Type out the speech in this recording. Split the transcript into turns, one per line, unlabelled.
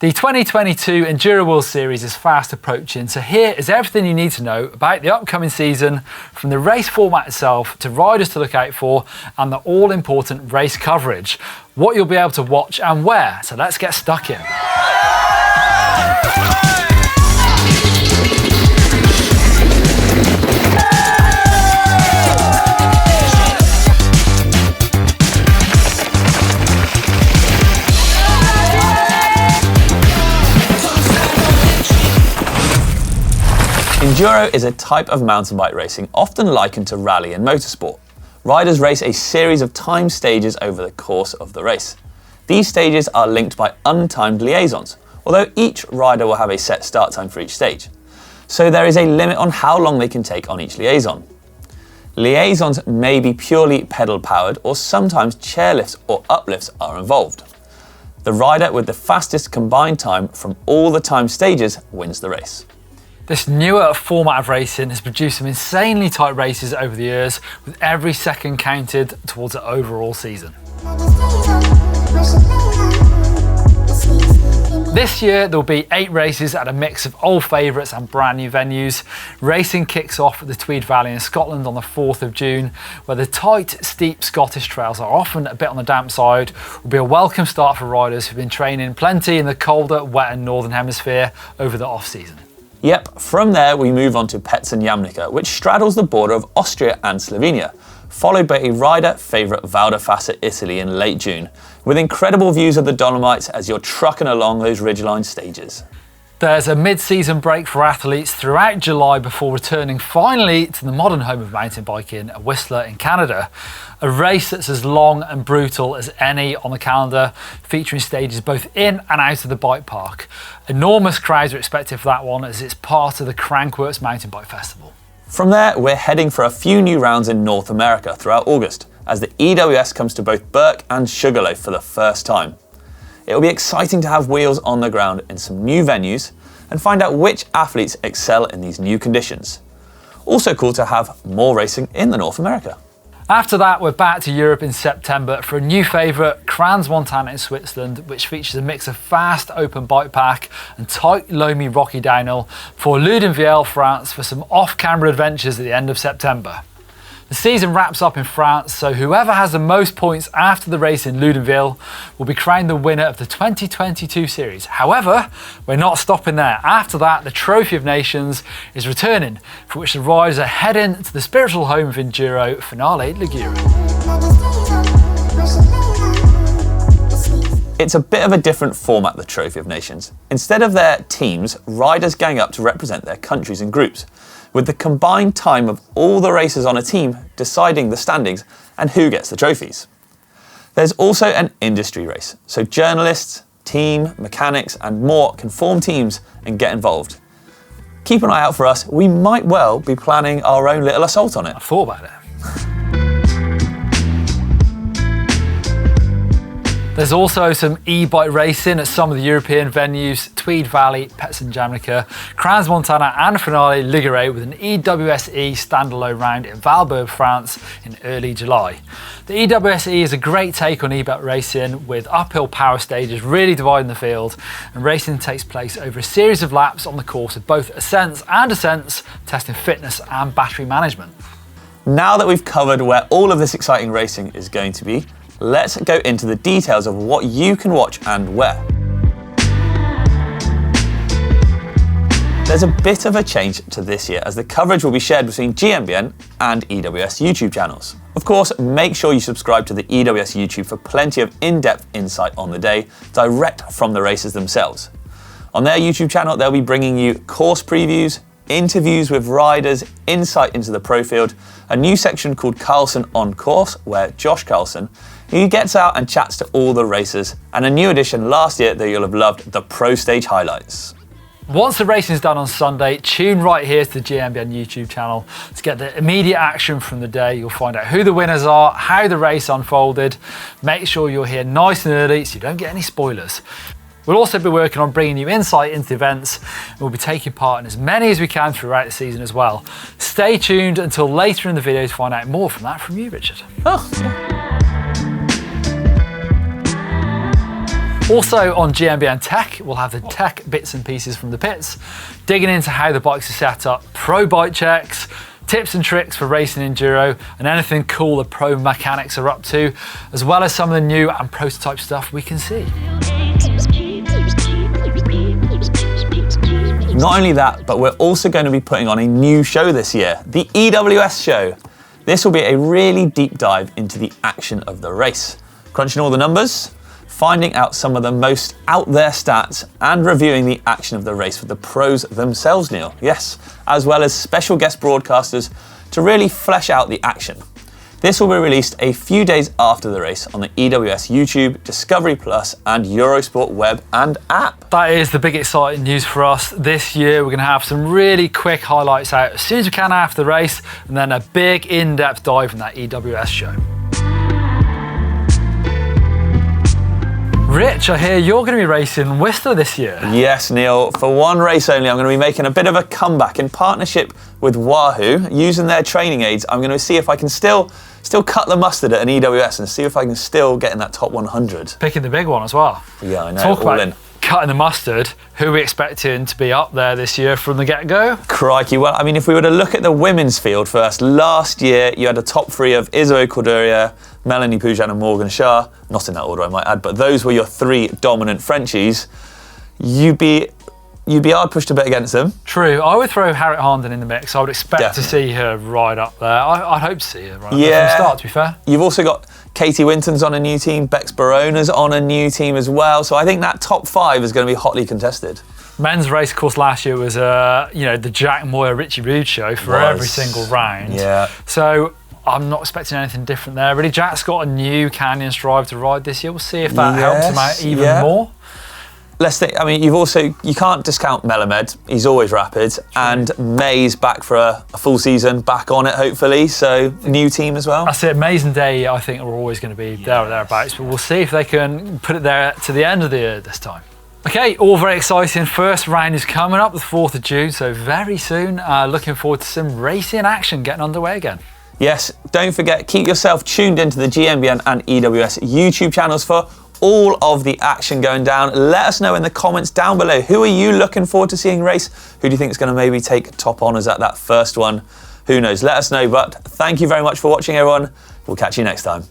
The 2022 Enduro World Series is fast approaching, so here is everything you need to know about the upcoming season, from the race format itself to riders to look out for and the all-important race coverage, what you'll be able to watch and where. So let's get stuck in.
Enduro is a type of mountain bike racing often likened to rally and motorsport. Riders race a series of timed stages over the course of the race. These stages are linked by untimed liaisons, although each rider will have a set start time for each stage. So there is a limit on how long they can take on each liaison. Liaisons may be purely pedal powered, or sometimes chairlifts or uplifts are involved. The rider with the fastest combined time from all the timed stages wins the race.
This newer format of racing has produced some insanely tight races over the years, with every second counted towards the overall season. This year there will be 8 races at a mix of old favourites and brand new venues. Racing kicks off at the Tweed Valley in Scotland on the 4th of June, where the tight, steep Scottish trails are often a bit on the damp side. Will be a welcome start for riders who've been training plenty in the colder, wetter Northern Hemisphere over the off-season.
Yep, from there we move on to Petzen Jamnica, which straddles the border of Austria and Slovenia, followed by a rider favourite Val di Fassa, Italy in late June, with incredible views of the Dolomites as you're trucking along those ridgeline stages.
There's a mid-season break for athletes throughout July before returning finally to the modern home of mountain biking, Whistler in Canada. A race that's as long and brutal as any on the calendar, featuring stages both in and out of the bike park. Enormous crowds are expected for that one, as it's part of the Crankworx Mountain Bike Festival.
From there, we're heading for a few new rounds in North America throughout August, as the EWS comes to both Burke and Sugarloaf for the first time. It'll be exciting to have wheels on the ground in some new venues and find out which athletes excel in these new conditions. Also cool to have more racing in the North America.
After that, we're back to Europe in September for a new favourite, Crans-Montana in Switzerland, which features a mix of fast open bike pack and tight, loamy, rocky downhill, for Loudenvielle, France, for some off-camera adventures at the end of September. The season wraps up in France, so whoever has the most points after the race in Loudenvielle will be crowned the winner of the 2022 series. However, we're not stopping there. After that, the Trophy of Nations is returning, for which the riders are heading to the spiritual home of Enduro, Finale Ligure.
It's a bit of a different format, the Trophy of Nations. Instead of their teams, riders gang up to represent their countries in groups, with the combined time of all the races on a team deciding the standings and who gets the trophies. There's also an industry race, so journalists, team, mechanics and more can form teams and get involved. Keep an eye out for us, we might well be planning our own little assault on it.
I thought about it. There's also some e-bike racing at some of the European venues, Tweed Valley, Petzen Jamnica, Crans-Montana and Finale Ligure, with an EWS standalone round in Valberg, France in early July. The EWS is a great take on e-bike racing, with uphill power stages really dividing the field, and racing takes place over a series of laps on the course of both ascents and descents, testing fitness and battery management.
Now that we've covered where all of this exciting racing is going to be, let's go into the details of what you can watch and where. There's a bit of a change to this year, as the coverage will be shared between GMBN and EWS YouTube channels. Of course, make sure you subscribe to the EWS YouTube for plenty of in-depth insight on the day, direct from the races themselves. On their YouTube channel, they'll be bringing you course previews, interviews with riders, insight into the pro field, a new section called Carlson on Course, where Josh Carlson, he gets out and chats to all the racers, and a new addition last year that you'll have loved, the Pro Stage Highlights.
Once the racing's done on Sunday, tune right here to the GMBN YouTube channel to get the immediate action from the day. You'll find out who the winners are, how the race unfolded. Make sure you're here nice and early so you don't get any spoilers. We'll also be working on bringing you insight into the events, and we'll be taking part in as many as we can throughout the season as well. Stay tuned until later in the video to find out more from that from you, Richard. Also on GMBN Tech, we'll have the tech bits and pieces from the pits, digging into how the bikes are set up, pro bike checks, tips and tricks for racing enduro, and anything cool the pro mechanics are up to, as well as some of the new and prototype stuff we can see.
Not only that, but we're also going to be putting on a new show this year, the EWS Show. This will be a really deep dive into the action of the race, crunching all the numbers, finding out some of the most out there stats, and reviewing the action of the race with the pros themselves, Neil. Yes, as well as special guest broadcasters to really flesh out the action. This will be released a few days after the race on the EWS YouTube, Discovery Plus, and Eurosport web and app.
That is the big exciting news for us this year. We're going to have some really quick highlights out as soon as we can after the race, and then a big in-depth dive in that EWS show. Rich, I hear you're going to be racing Whistler this year.
Yes, Neil. For one race only, I'm going to be making a bit of a comeback in partnership with Wahoo. Using their training aids, I'm going to see if I can still cut the mustard at an EWS and see if I can still get in that top 100.
Picking the big one as well.
Yeah, I know.
Talk
all
about
in.
Cutting the mustard. Who are we expecting to be up there this year from the get-go?
Crikey. Well, I mean, if we were to look at the women's field first, last year you had a top three of Isabel Corderia, Melanie Pujan and Morgan Shah. Not in that order, I might add, but those were your three dominant Frenchies. You'd be hard pushed a bit against them.
True. I would throw Harriet Harnden in the mix. I would expect to see her right up there. I'd hope to see her right up there from the start, to be fair.
You've also got Katie Winton's on a new team, Bex Barona's on a new team as well. So I think that top five is going to be hotly contested.
Men's race course last year was the Jack Moyer Richie Rude show for every single round.
Yeah.
So I'm not expecting anything different there. Really, Jack's got a new Canyon Strive to ride this year. We'll see if that helps him out even more.
Let's think. I mean, you can't discount Melamed. He's always rapid, and May's back for a full season, back on it hopefully. So new team as well.
That's it. Mays and Day, I think, are always going to be there or thereabouts, but we'll see if they can put it there to the end of the year this time. Okay, all very exciting. First round is coming up, the 4th of June, so very soon. Looking forward to some racing action getting underway again.
Yes, don't forget, keep yourself tuned into the GMBN and EWS YouTube channels for all of the action going down. Let us know in the comments down below, who are you looking forward to seeing race? Who do you think is going to maybe take top honours at that first one? Who knows? Let us know, but thank you very much for watching, everyone. We'll catch you next time.